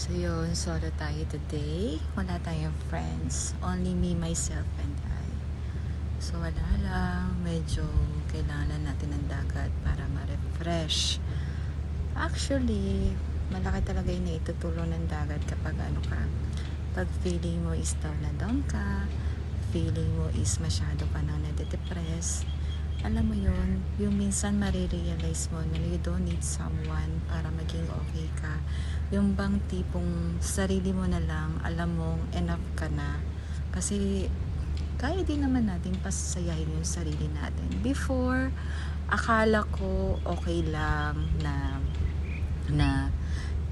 So yun, solo tayo today. Wala tayong friends. Only me, myself, and I. So wala lang. Medyo kailangan natin ng dagat para ma-refresh. Actually, malaki talaga yung naitutulong ng dagat kapag pag feeling mo is down ka, feeling mo is masyado ka nang nade-depress. Alam mo yun, yung minsan marirealize mo na you don't need someone para maging okay ka. Yung bang tipong sarili mo na lang, alam mong enough ka na. Kasi kaya din naman natin pasayahin yung sarili natin. Before, akala ko okay lang na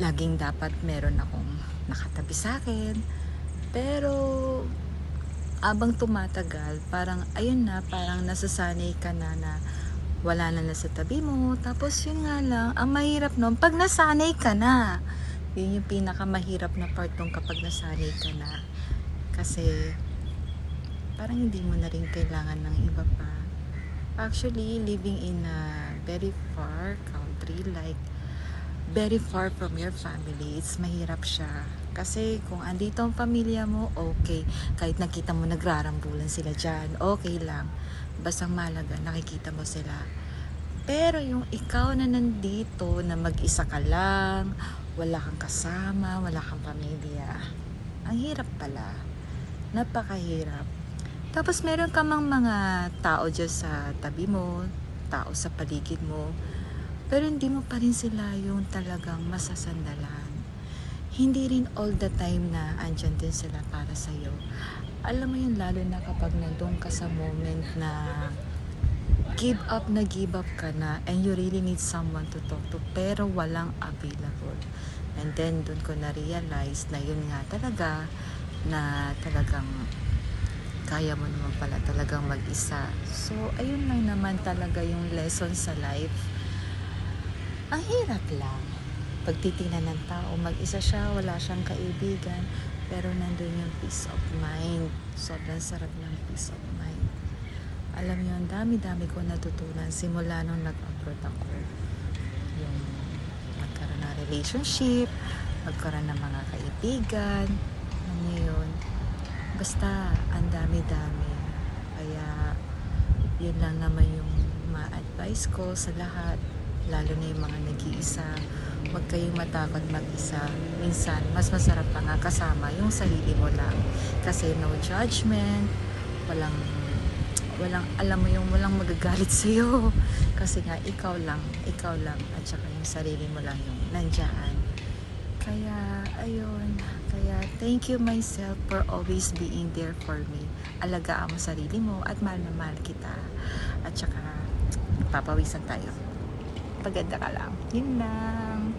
laging dapat meron akong nakatabi sa akin. Pero abang tumatagal, parang ayun na, parang nasasanay ka na wala na sa tabi mo. Tapos yun nga lang, ang mahirap nun, pag nasanay ka na, yun yung pinakamahirap na part nung kapag nasanay ka na. Kasi parang hindi mo na rin kailangan ng iba pa. Actually, living in a very far country, like very far from your family, it's mahirap siya. Kasi kung andito ang pamilya mo, okay. Kahit nakita mo nagrarambulan sila dyan, okay lang. Basta malaga, nakikita mo sila. Pero yung ikaw na nandito, na mag-isa ka lang, wala kang kasama, wala kang pamilya, ang hirap pala. Napakahirap. Tapos meron ka mang mga tao dyan sa tabi mo, tao sa paligid mo, pero hindi mo pa rin sila yung talagang masasandalan. Hindi rin all the time na andyan din sila para sa'yo. Alam mo yun, lalo na kapag nandun ka sa moment na give up ka na and you really need someone to talk to, pero walang available. And then dun ko na-realize na yun nga talaga, na talagang kaya mo naman pala talagang mag-isa. So ayun lang naman talaga yung lesson sa life. Ang hirap lang. Pagtitingnan ng tao, mag-isa siya, wala siyang kaibigan, pero nandun yung peace of mind. Sobrang sarap ng peace of mind. Alam niyo, ang dami-dami ko natutunan simula nung nag-abroad ako. Yung magkaroon ng relationship, magkaroon ng mga kaibigan, ano yun. Basta, ang dami-dami. Kaya, yun lang naman yung ma-advise ko sa lahat, lalo na yung mga nag-iisa. Huwag kayong matakot mag-isa. Minsan, mas masarap pa nga kasama yung sarili mo lang. Kasi no judgment, walang alam mo yung walang magagalit sa'yo. Kasi nga, ikaw lang, at saka yung sarili mo lang yung nandyan. Kaya, ayun. Kaya, thank you myself for always being there for me. Alagaan mo sarili mo at mahal na mahal kita. At saka, papawisan tayo. Paganda ka lang. Yun lang.